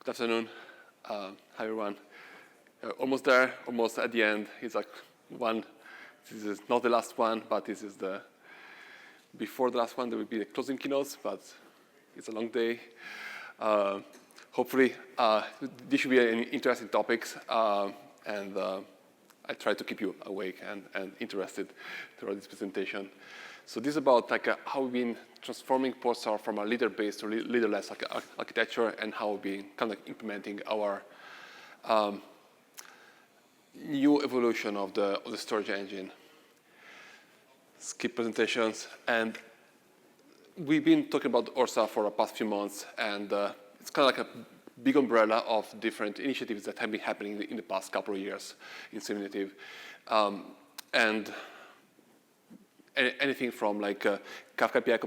Good afternoon. Hi, everyone. Almost there, almost at the end. It's like this is not the last one, but this is before the last one, there will be the closing keynotes, but it's a long day. Hopefully, this should be an interesting topics, and I try to keep you awake and interested throughout this presentation. So this is about how we've been transforming Pulsar from a leader-based to leaderless architecture, and how we've been kind of implementing our new evolution of the storage engine. Skip presentations, and we've been talking about Ursa for the past few months, and it's kind of like a big umbrella of different initiatives that have been happening in the past couple of years in Simulative, and anything from Kafka API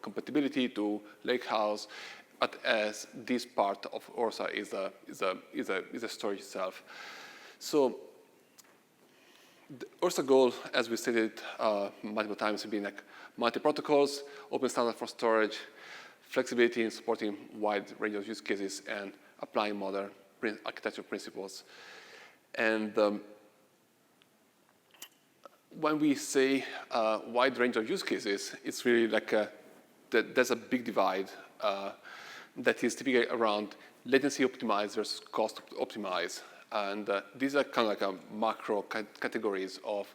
compatibility to Lakehouse, but as this part of Ursa is a storage itself. So the Ursa goal, as we stated multiple times, has been multi-protocols, open standard for storage, flexibility in supporting wide range of use cases, and applying modern architectural principles. And when we say wide range of use cases, it's really there's a big divide that is typically around latency optimized versus cost optimized. And these are kind of macro categories of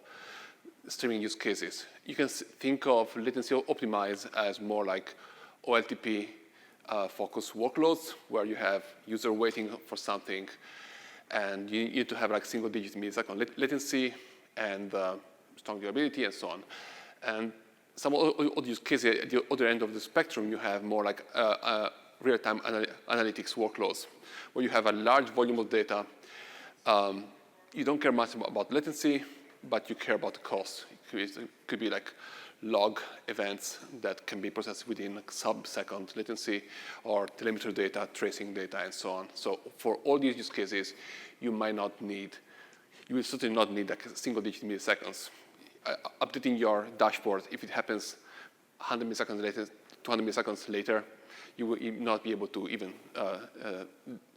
streaming use cases. You can think of latency optimized as more like OLTP focused workloads, where you have user waiting for something, and you need to have single-digit millisecond latency and strong durability and so on. And some of use cases at the other end of the spectrum, you have more like real-time analytics workloads, where you have a large volume of data. You don't care much about latency, but you care about the cost. It could be like log events that can be processed within sub-second latency, or telemetry data, tracing data, and so on. So for all these use cases, you will certainly not need single-digit milliseconds. Updating your dashboard, if it happens 100 milliseconds later, 200 milliseconds later, you will not be able to even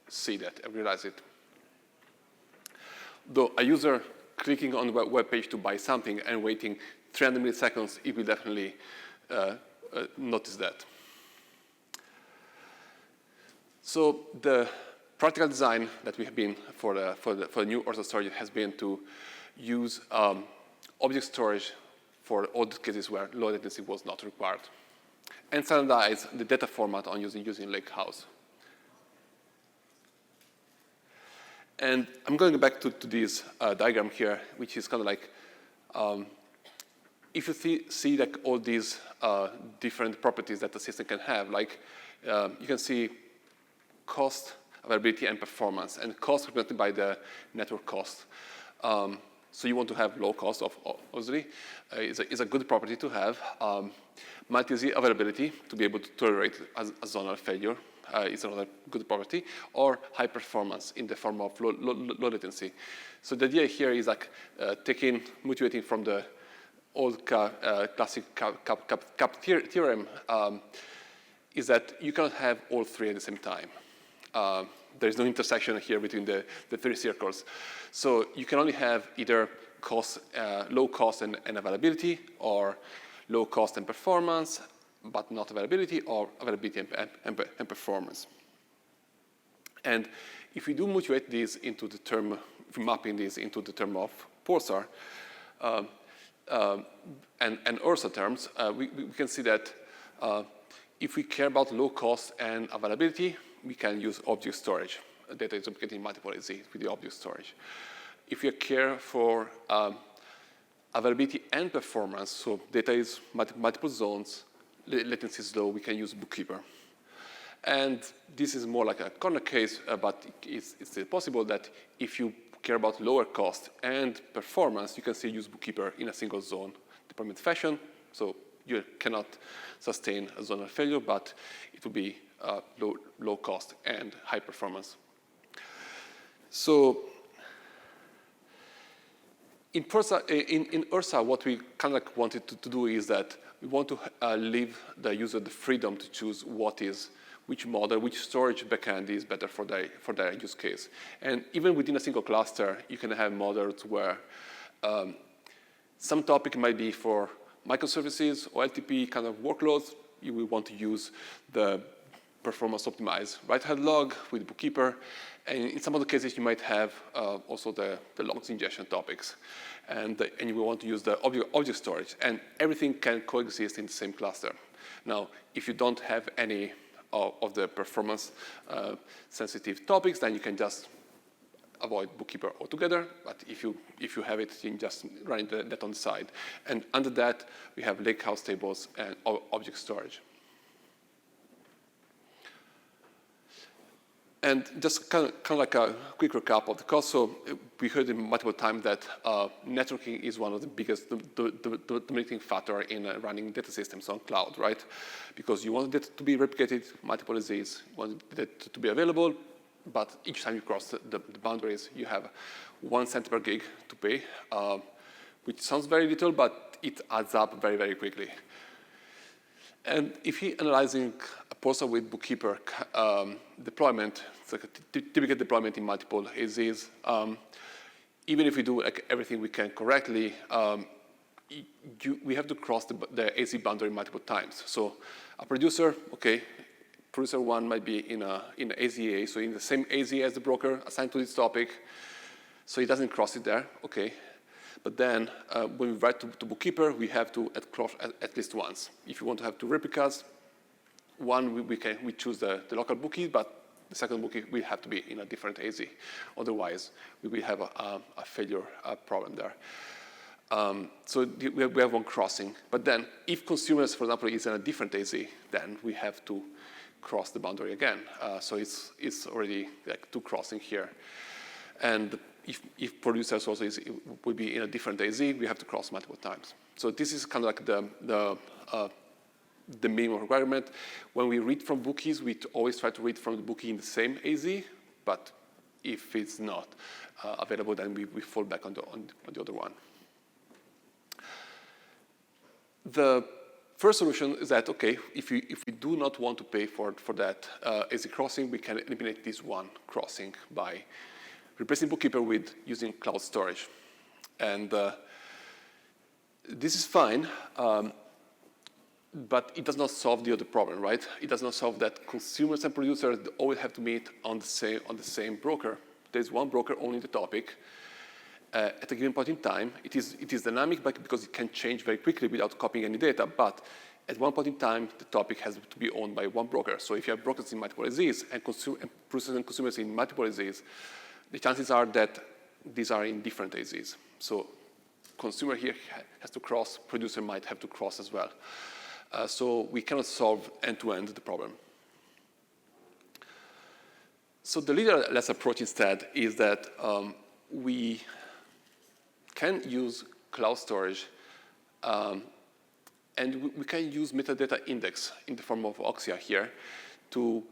see that and realize it. Though a user clicking on the web page to buy something and waiting 300 milliseconds, it will definitely notice that. So the practical design that we have been for the new Ursa storage has been to use object storage for all the cases where low latency was not required, and standardize the data format on using Lakehouse. And I'm going back to this diagram here, which is kind of like, if you see all these different properties that the system can have, you can see cost, availability, and performance. And cost represented by the network cost. So you want to have low cost, obviously. Is a good property to have. Multi-Z availability, to be able to tolerate a zonal failure, is another good property. Or high performance in the form of low latency. So the idea here is motivating from the old classic CAP theorem, is that you cannot have all three at the same time. There is no intersection here between the three circles. So you can only have either low cost and availability, or low cost and performance, but not availability, or availability and performance. And if we do motivate this into the term, if we're mapping this into the term of Pulsar, and Ursa terms, we can see that if we care about low cost and availability, we can use object storage. Data is replicating multiple AZ with the object storage. If you care for availability and performance, so data is multiple zones, latency is low, we can use BookKeeper. And this is more like a corner case, but it's still possible that if you care about lower cost and performance, you can still use BookKeeper in a single zone deployment fashion. So you cannot sustain a zonal failure, but it will be low cost and high performance. So in Ursa, what we kind of wanted to do is that we want to leave the user the freedom to choose what which model, which storage backend is better for their use case. And even within a single cluster, you can have models where some topic might be for microservices or LTP kind of workloads. You will want to use the performance optimized write-ahead log with BookKeeper. And in some other cases, you might have also the logs ingestion topics. And you will want to use the object storage. And everything can coexist in the same cluster. Now, if you don't have any of the performance sensitive topics, then you can just avoid BookKeeper altogether. But if you have it, you can just run that on the side. And under that, we have lakehouse tables and object storage. And just kind of like a quick recap of the cost. So we heard in multiple times that networking is one of the biggest dominating factor in running data systems on cloud, right? Because you want data to be replicated, multiple SZs, you want data to be available, but each time you cross the boundaries, you have 1 cent per gig to pay, which sounds very little, but it adds up very, very quickly. And if you're analyzing a Pulsar with BookKeeper deployment, it's like a typical deployment in multiple AZs. Even if we do like everything we can correctly, we have to cross the AZ boundary multiple times. So a producer, okay, producer 1 might be in an AZA, so in the same AZ as the broker assigned to this topic, so it doesn't cross it there, okay. But then when we write to BookKeeper, we have to cross at least once. If you want to have 2 replicas, one we choose the local bookie, but the second bookie will have to be in a different AZ. Otherwise, we will have a failure problem there. So we have 1 crossing. But then if consumers, for example, is in a different AZ, then we have to cross the boundary again. So it's already like 2 crossing here. And if producers also will be in a different AZ, we have to cross multiple times. So this is kind of like the minimum requirement. When we read from bookies, we always try to read from the bookie in the same AZ, but if it's not available, then we fall back on the other one. The first solution is that, okay, if we do not want to pay for that AZ crossing, we can eliminate this 1 crossing by replacing BookKeeper with using cloud storage. And this is fine, but it does not solve the other problem, right? It does not solve that consumers and producers always have to meet on the same broker. There's 1 broker owning the topic. At a given point in time, it is dynamic because it can change very quickly without copying any data, but at 1 point in time, the topic has to be owned by 1 broker. So if you have brokers in multiple AZs and producers and consumers in multiple AZs, the chances are that these are in different AZs. So consumer here has to cross, producer might have to cross as well. So we cannot solve end-to-end the problem. So the leaderless approach instead is that we can use cloud storage and we can use metadata index in the form of Oxia here to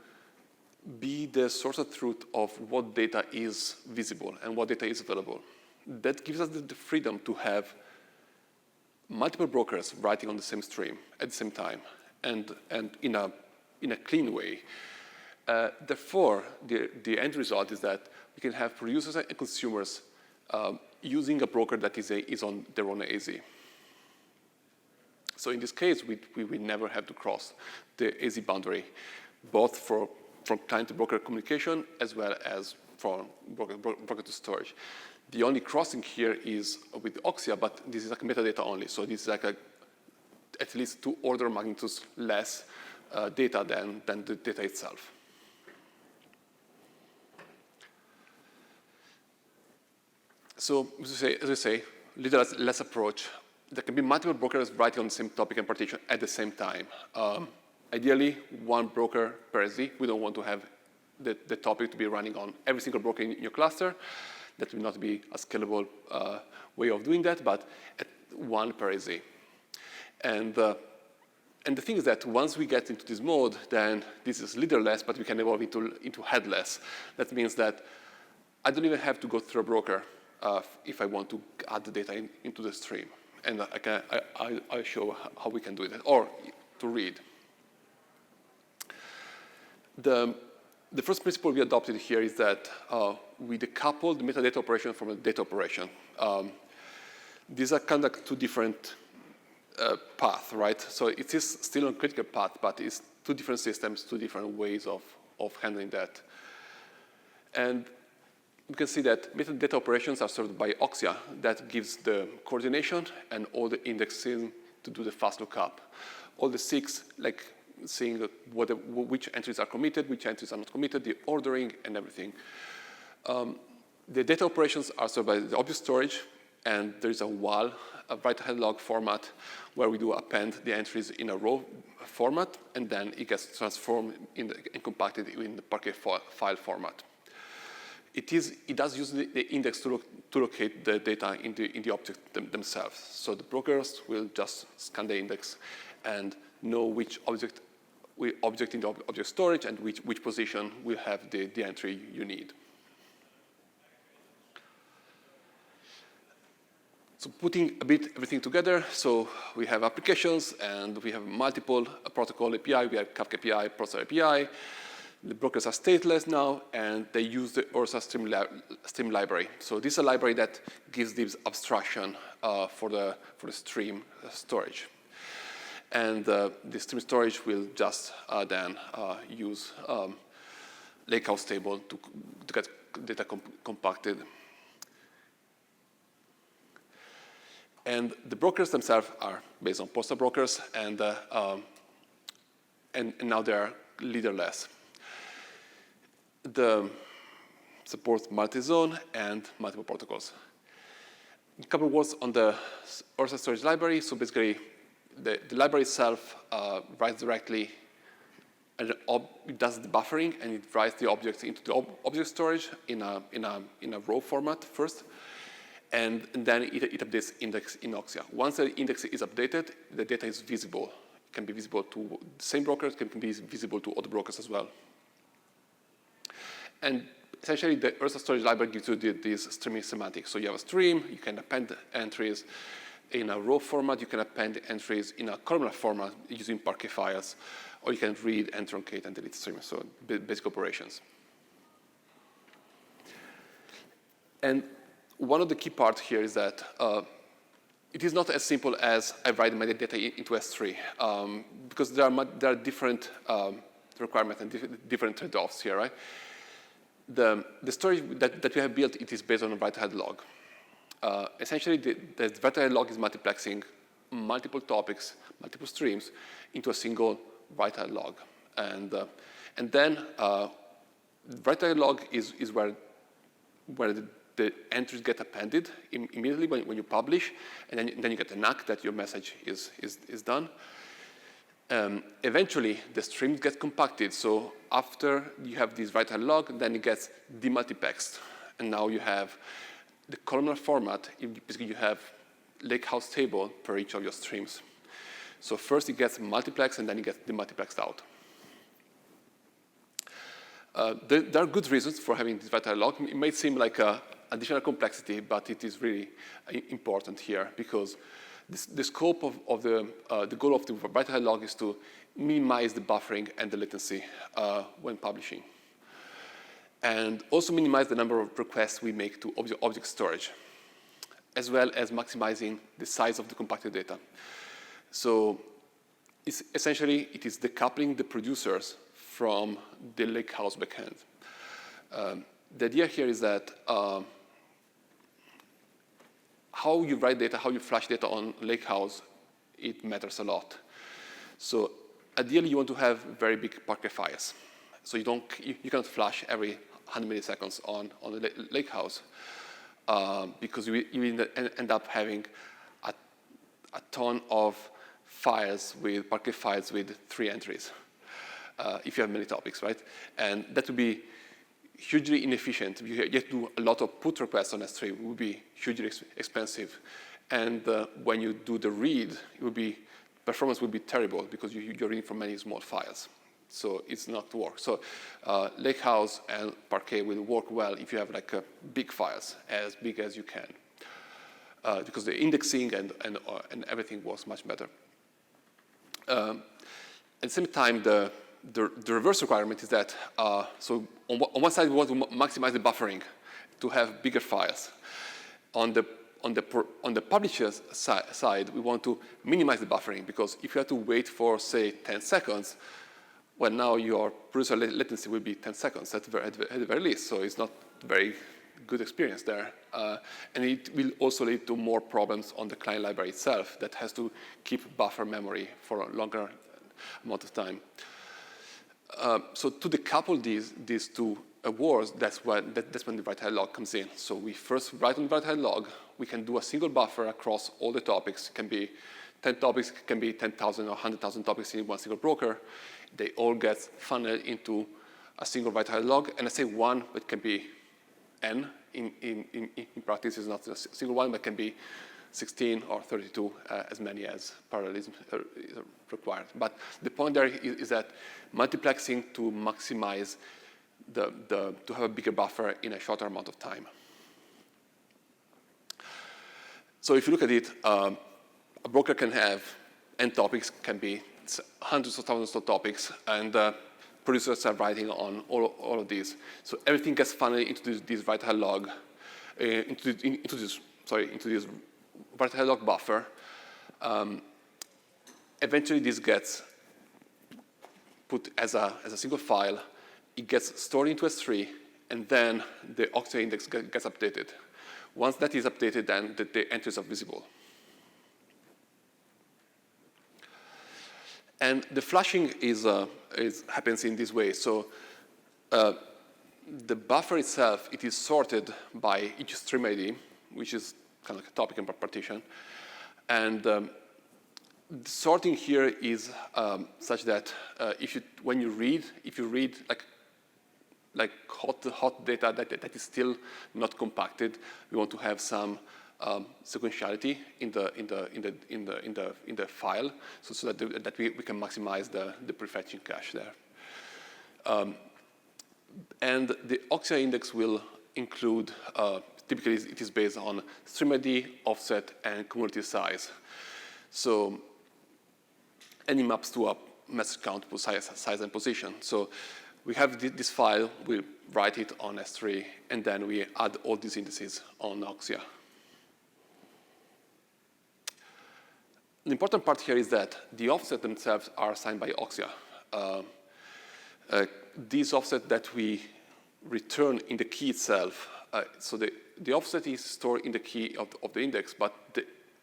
be the source of truth of what data is visible and what data is available. That gives us the freedom to have multiple brokers writing on the same stream at the same time and in a clean way. Therefore, the end result is that we can have producers and consumers using a broker that is on their own AZ. So in this case, we will never have to cross the AZ boundary, both from client to broker communication as well as from broker to storage. The only crossing here is with Oxia, but this is like metadata only. So this is like at least 2 order of magnitudes less data than the data itself. So as I say, leaderless approach. There can be multiple brokers writing on the same topic and partition at the same time. Ideally, 1 broker per SZ. We don't want to have the topic to be running on every single broker in your cluster. That will not be a scalable way of doing that, but at 1 per SZ. And the thing is that once we get into this mode, then this is leaderless, but we can evolve into headless. That means that I don't even have to go through a broker if I want to add the data into the stream. And I'll show how we can do that, or to read. The first principle we adopted here is that we decouple the metadata operation from the data operation. These are kind of like two different paths, right? So it is still on critical path, but it's two different systems, two different ways of handling that. And you can see that metadata operations are served by Oxia. That gives the coordination and all the indexing to do the fast lookup. All the 6, like seeing which entries are committed, which entries are not committed, the ordering, and everything. The data operations are served by the object storage, and there is a WAL, a write-ahead log format, where we do append the entries in a row format, and then it gets transformed and compacted in the Parquet file format. It does use the index to locate the data in the object themselves. So the brokers will just scan the index and know which object in the object storage and which position will have the entry you need. So putting a bit everything together, so we have applications and we have multiple protocol API. We have Kafka API, Pulsar API. The brokers are stateless now, and they use the Ursa stream library. So this is a library that gives this abstraction for the stream storage. And the stream storage will just then use lakehouse table to get data compacted. And the brokers themselves are based on Pulsar brokers, and now they are leaderless. The supports multi-zone and multiple protocols. A couple of words on the Ursa storage library. So basically, the library itself writes directly, and it does the buffering, and it writes the objects into the object storage in a raw format first, and then it updates index in Oxia. Once the index is updated, the data is visible. It can be visible to the same brokers, can be visible to other brokers as well. And essentially, the Ursa storage library gives you this streaming semantics. So you have a stream, you can append entries in a raw format, you can append entries in a columnar format using Parquet files, or you can read and truncate and delete streams, so basic operations. And one of the key parts here is that it is not as simple as I write my data into S3, because there are different requirements and different trade-offs here, right? The storage that we have built, it is based on a write-ahead log. Essentially, the write-ahead log is multiplexing multiple topics, multiple streams, into a single write-ahead log. And then write-ahead log is where the entries get appended immediately when you publish, and then you get a knock that your message is done. Eventually, the stream gets compacted. So after you have this write-ahead log, then it gets demultiplexed. And now you have the columnar format. Basically, you have lakehouse table for each of your streams. So first it gets multiplexed, and then it gets demultiplexed out. There are good reasons for having this write-ahead log. It may seem like additional complexity, but it is really important here because the scope of the goal of the write-ahead log is to minimize the buffering and the latency when publishing, and also minimize the number of requests we make to object storage, as well as maximizing the size of the compacted data. So essentially, it is decoupling the producers from the lakehouse backend. The idea here is that how you write data, how you flash data on lakehouse, it matters a lot. So ideally, you want to have very big Parquet files. So you cannot flash every 100 milliseconds on the lakehouse because you end up having a ton of files with Parquet files with 3 entries if you have many topics, right? And that would be hugely inefficient. You have to do a lot of put requests on S3. It would be hugely expensive. And when you do the read, performance would be terrible because you're reading from many small files. So it's not to work. So Lakehouse and Parquet will work well if you have like big files, as big as you can, because the indexing and everything works much better. At the same time, the the reverse requirement is that, so on one side we want to maximize the buffering to have bigger files. On the publisher's side, we want to minimize the buffering, because if you have to wait for, say, 10 seconds, well, now your producer latency will be 10 seconds at the very least, so it's not very good experience there. And it will also lead to more problems on the client library itself that has to keep buffer memory for a longer amount of time. So to decouple these two words, that's when the write-ahead log comes in. So we first write on the write-ahead log. We can do a single buffer across all the topics. It can be 10 topics, it can be 10,000 or 100,000 topics in one single broker. They all get funneled into a single write-ahead log. And I say one, but it can be n. In practice, it's not a single one, but it can be 16 or 32, as many as parallelism is required. But the point there is that multiplexing to maximize to have a bigger buffer in a shorter amount of time. So if you look at it, a broker can have n topics, can be hundreds of thousands of topics, and producers are writing on all of these. So everything gets funneled into this write-ahead log, into this write-ahead log buffer. Eventually, this gets put as a single file. It gets stored into S3, and then the Oxia index gets updated. Once that is updated, then the entries are visible. And the flashing happens in this way. So the buffer itself, it is sorted by each stream ID, which is kind of like a topic and partition. And the sorting here is such that if you read like hot data that is still not compacted, we want to have some sequentiality in the file, so that we can maximize the prefetching cache there. And the Oxia index will include, typically it is based on stream ID, offset, and cumulative size. So, and it maps to a message count, size, and position. So we have this file, we write it on S3, and then we add all these indices on Oxia. The important part here is that the offset themselves are assigned by Oxia. These offset that we return in the key itself, so the offset is stored in the key of the index, but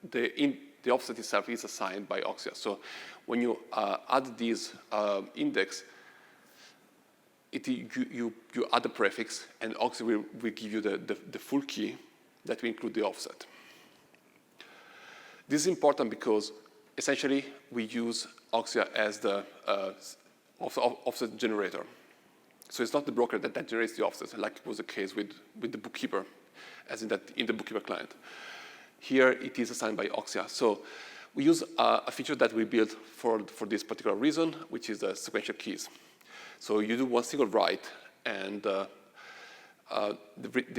the offset itself is assigned by Oxia. So when you add this index, you add the prefix, and Oxia will give you the full key that will include the offset. This is important because essentially we use Oxia as the offset generator. So it's not the broker that generates the offset, like was the case with the BookKeeper, as in the BookKeeper client. Here it is assigned by Oxia. So we use a feature that we built for this particular reason, which is the sequential keys. So you do one single write, and the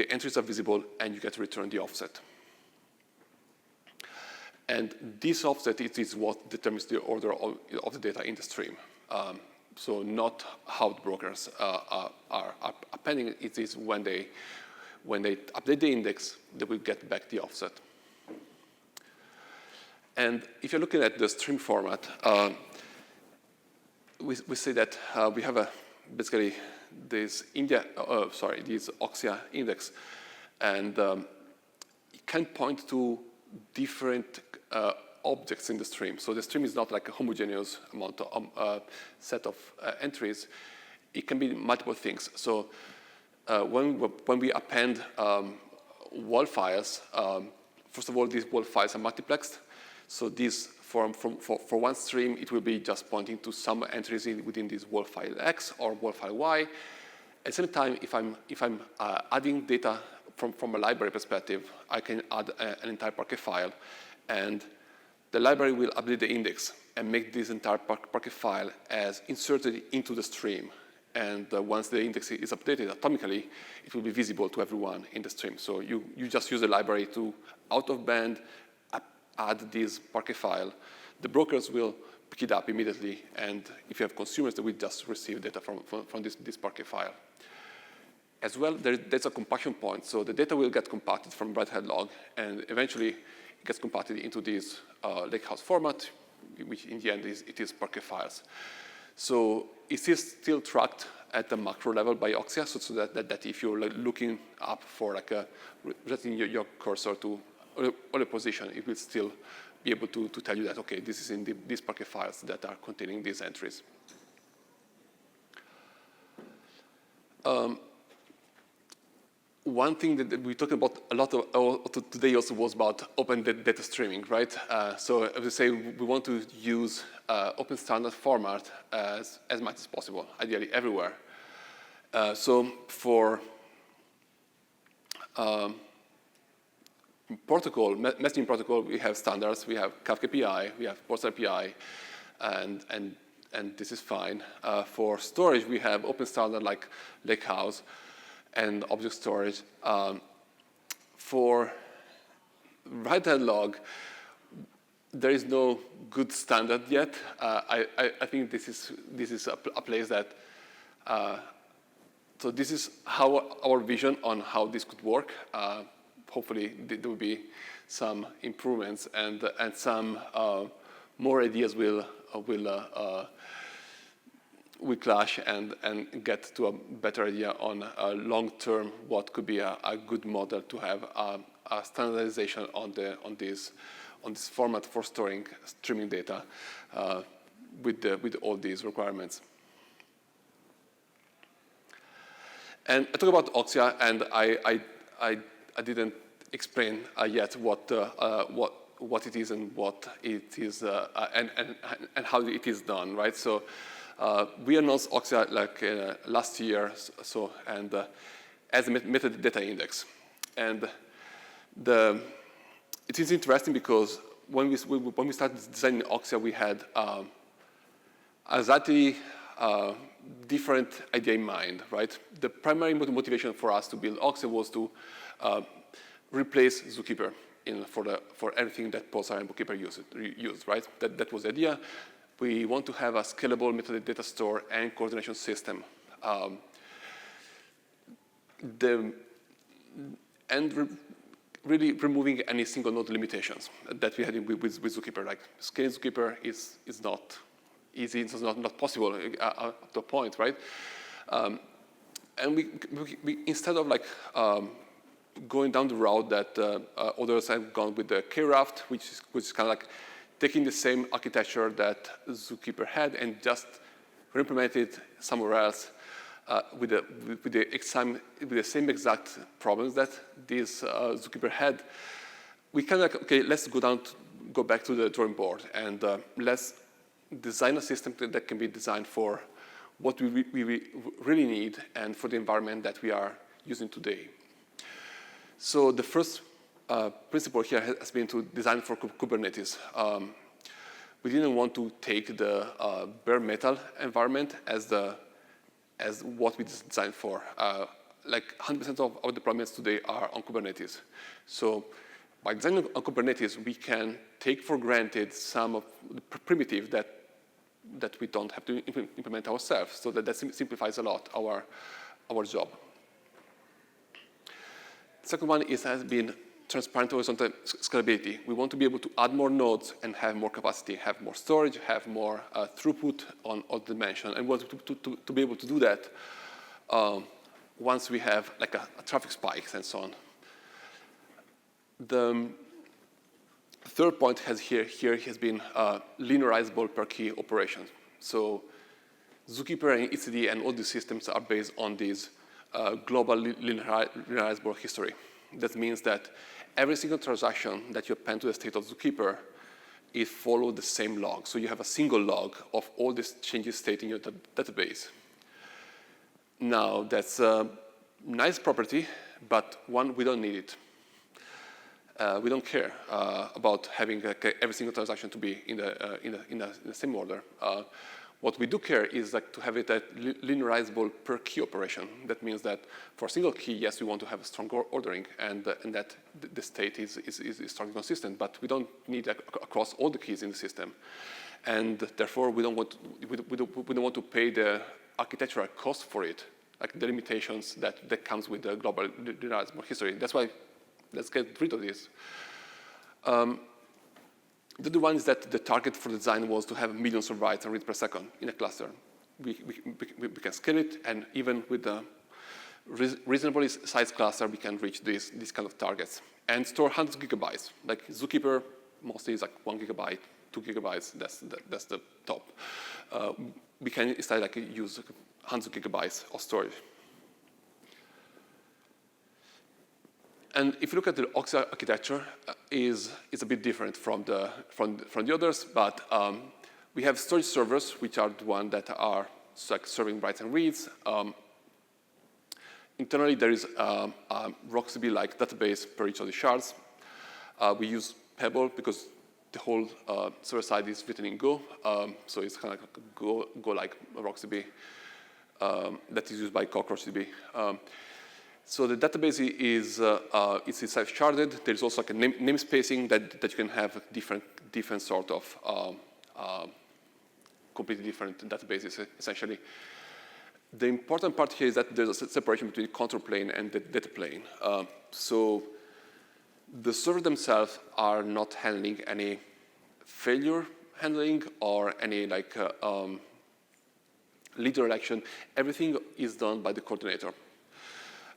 entries are visible, and you get to return the offset. And this offset is what determines the order of the data in the stream. So not how the brokers are appending it. It is when they update the index, they will get back the offset. And if you're looking at the stream format, we say that we have basically this this Oxia index, and it can point to different objects in the stream. So the stream is not like a homogeneous amount of set of entries. It can be multiple things. So when we append wall files, first of all, these wall files are multiplexed. So this for one stream, it will be just pointing to some entries within this wall file X or wall file Y. At the same time, if I'm adding data from a library perspective, I can add an entire Parquet file, and the library will update the index and make this entire Parquet file as inserted into the stream. And once the index is updated atomically, it will be visible to everyone in the stream. So you just use the library to out of band add this Parquet file. The brokers will pick it up immediately. And if you have consumers, they will just receive data from this Parquet file. As well, there's a compaction point. So the data will get compacted from write-ahead log, and eventually it gets compacted into this lakehouse format, which in the end is Parquet files. So it is still tracked at the macro level by Oxia, so that if you're looking up for setting your cursor to a position, it will still be able to tell you that, okay, this is in these Parquet files that are containing these entries. One thing that we talked about a lot today also was about open data streaming, right? So as I say, we want to use open standard format as much as possible, ideally everywhere. So for messaging protocol, we have standards. We have Kafka API, we have Pulsar API, and this is fine. For storage, we have open standard like Lakehouse and object storage. For write-ahead log, there is no good standard yet. I think this is a place that. So this is our vision on how this could work. Hopefully, there will be some improvements and some more ideas will clash and get to a better idea on long-term what could be a good model to have a standardization on this format for streaming data with all these requirements. And I talk about Oxia, and I didn't explain yet what it is and what it is and how it is done, right? So. We announced Oxia last year, as a metadata index, and it is interesting because when we started designing Oxia, we had a slightly different idea in mind, right? The primary motivation for us to build Oxia was to replace ZooKeeper for everything that Pulsar and BookKeeper use, right? That was the idea. We want to have a scalable metadata store and coordination system. Really removing any single node limitations that we had with ZooKeeper. Like scaling ZooKeeper is not easy, it's not possible up to a point, right? And we instead of going down the route that others have gone with the K-Raft, which is kind of like taking the same architecture that ZooKeeper had and just re-implement it somewhere else with the same exact problems that this ZooKeeper had. We kind of okay, let's go back to the drawing board and let's design a system that can be designed for what we really need and for the environment that we are using today. So the first principle here has been to design for Kubernetes. We didn't want to take the bare metal environment as what we designed for. Like 100% of our deployments today are on Kubernetes. So by designing on Kubernetes, we can take for granted some of the primitive that we don't have to implement ourselves. So that simplifies a lot our job. The second one has been transparent horizontal scalability. We want to be able to add more nodes and have more capacity, have more storage, have more throughput on all dimensions, and we want to be able to do that once we have like a traffic spikes and so on. The third point here has been linearizable per key operations. So ZooKeeper and etcd and all these systems are based on this global linearizable history. That means that every single transaction that you append to the state of ZooKeeper, it follows the same log. So you have a single log of all these changes state in your database. Now, that's a nice property, but one, we don't need it. We don't care about having every single transaction to be in the same order. What we do care is to have it at linearizable per key operation. That means that for a single key, yes, we want to have a strong ordering and that the state is strongly consistent, but we don't need that across all the keys in the system. And therefore, we don't want to pay the architectural cost for it, like the limitations that comes with the global generalized history. That's why let's get rid of this. The other one is that the target for the design was to have millions of writes and reads per second in a cluster. We can scale it, and even with the reasonably sized cluster, we can reach these kind of targets and store hundreds of gigabytes. Like ZooKeeper mostly is like 1 gigabyte, 2 gigabytes. That's the top. We can instead like use hundreds of gigabytes of storage. And if you look at the Oxy architecture, is a bit different from the others, but we have storage servers, which are the ones that are like serving writes and reads. Internally, there is a RocksDB-like database per each of the shards. We use Pebble because the whole server side is written in Go, so it's kind of like Go-like RocksDB that is used by CockroachDB. So the database is it's self-sharded. There's also like a namespacing that you can have different sort of completely different databases essentially. The important part here is that there's a separation between the control plane and the data plane. So the servers themselves are not handling any failure handling or any like leader election. Everything is done by the coordinator.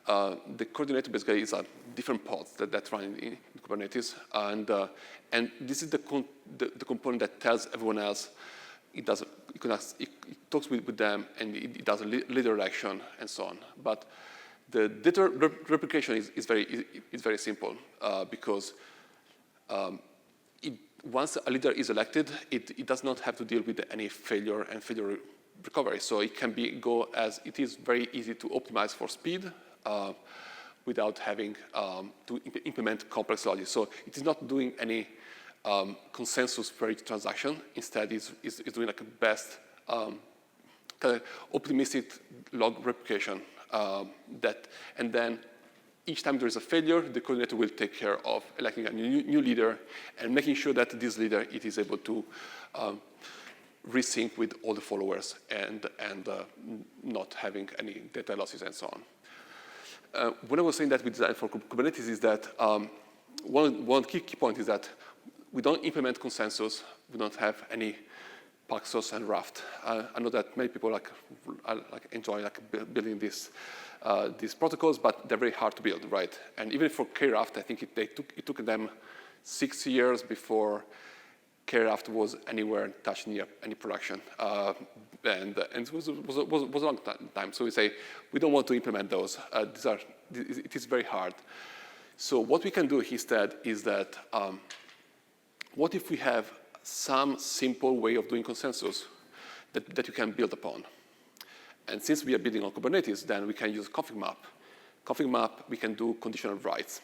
The coordinator basically is a different pod that run in Kubernetes, and this is the component that tells everyone else it talks with them, and it does a leader election and so on. But the data replication is very simple because once a leader is elected, it does not have to deal with any failure and failure recovery. So it can go as it is very easy to optimize for speed without having to implement complex logic. So it is not doing any consensus for each transaction. Instead, it's doing like a best kind of optimistic log replication and then each time there is a failure, the coordinator will take care of electing a new leader and making sure that this leader it is able to resync with all the followers and not having any data losses and so on. When I was saying that we designed for Kubernetes is that one key point is that we don't implement consensus. We don't have any Paxos and Raft. I know that many people enjoy building these protocols, but they're very hard to build, right? And even for KRaft, I think it took them 6 years before KRaft was anywhere touched near any production, and it was a long time. So we say we don't want to implement those. It is very hard. So what we can do instead is that what if we have some simple way of doing consensus that you can build upon? And since we are building on Kubernetes, then we can use config map. Config map, we can do conditional writes.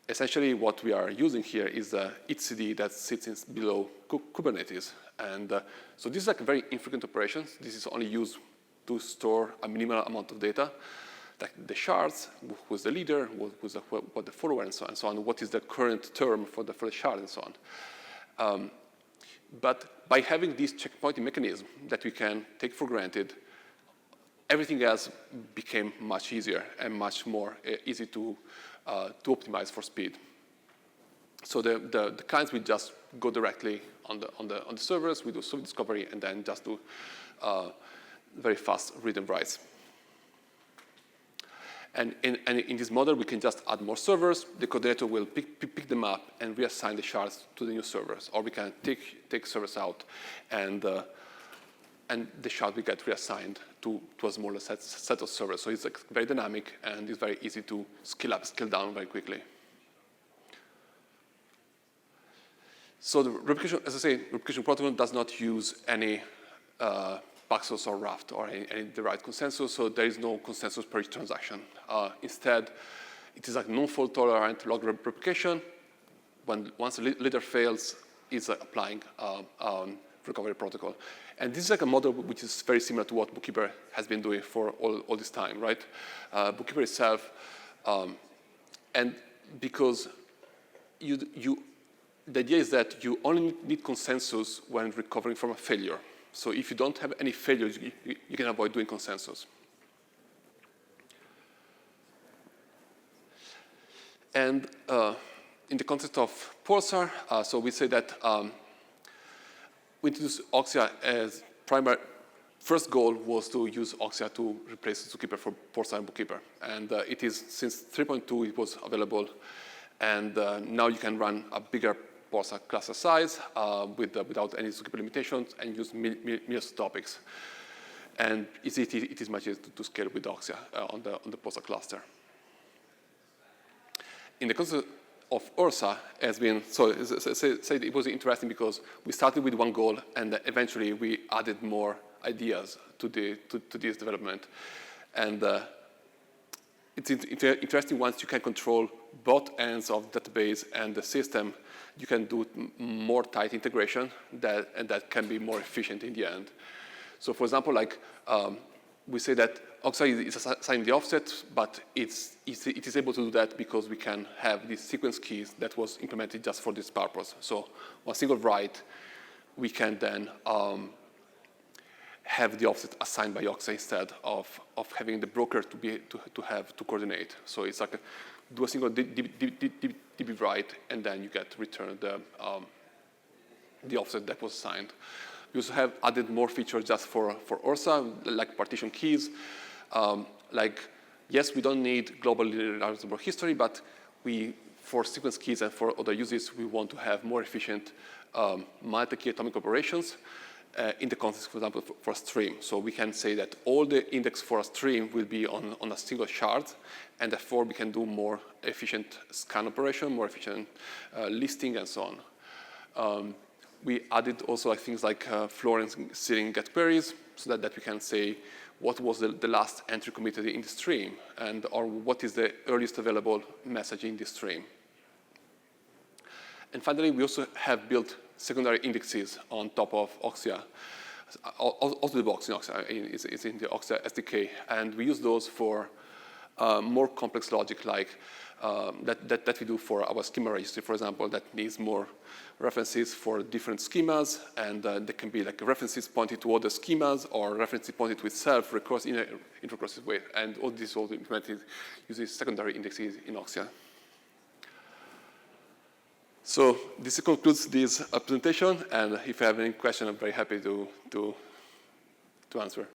Essentially, what we are using here is the etcd that sits below Kubernetes. And so this is like a very infrequent operation. This is only used to store a minimal amount of data, like the shards, who's the leader, what the follower, and so on, what is the current term for the shard, and so on. But by having this checkpointing mechanism that we can take for granted, everything else became much easier and much more easy to optimize for speed. So the clients will just go directly on the servers. We do service discovery and then just do very fast read and writes. And in this model, we can just add more servers. The coordinator will pick them up and reassign the shards to the new servers. Or we can take servers out, and the shard will get reassigned to a smaller set of servers. So it's like very dynamic, and it's very easy to scale up, scale down very quickly. So the replication, as I say, replication protocol does not use any Paxos or Raft or any derived consensus, so there is no consensus per each transaction. Instead, it is like non-fault tolerant log replication. Once a leader fails, it's applying recovery protocol. And this is like a model which is very similar to what BookKeeper has been doing for all this time, right? BookKeeper itself, and because the idea is that you only need consensus when recovering from a failure. So if you don't have any failures, you can avoid doing consensus. And in the context of Pulsar, so we say that we introduced Oxia as primary. First goal was to use Oxia to replace BookKeeper for Pulsar and BookKeeper. And it is, since 3.2, it was available. And now you can run a bigger Pulsar cluster size without any BookKeeper limitations and use millions of topics. And it is much easier to scale with Oxia on the Pulsar cluster. In the context of Ursa, has been, so it was interesting because we started with one goal and eventually we added more ideas to this development. And it's interesting once you can control both ends of the database and the system, you can do more tight integration and that can be more efficient in the end. So for example, like we say that Oxia is assigning the offset, but it is able to do that because we can have these sequence keys that was implemented just for this purpose. So one single write, we can then have the offset assigned by Oxia instead of having the broker to coordinate. So it's like do a single DB write, and then you get returned the offset that was assigned. We also have added more features just for Ursa, like partition keys. Yes, we don't need global realizable history, but for sequence keys and for other uses, we want to have more efficient multi-key atomic operations in the context, for example, for a stream. So we can say that all the index for a stream will be on a single shard, and therefore we can do more efficient scan operation, more efficient listing, and so on. We added also things like floor and ceiling get queries, so that we can say what was the last entry committed in the stream, or what is the earliest available message in the stream. And finally, we also have built secondary indexes on top of Oxia. Also the box in Oxia is in the Oxia SDK, and we use those for more complex logic like that we do for our schema registry, for example, that needs more references for different schemas, and there can be like references pointed to other schemas or references pointed to itself in an intercursive way, and all this also implemented using secondary indexes in Oxia. So this concludes this presentation, and if you have any question, I'm very happy to answer.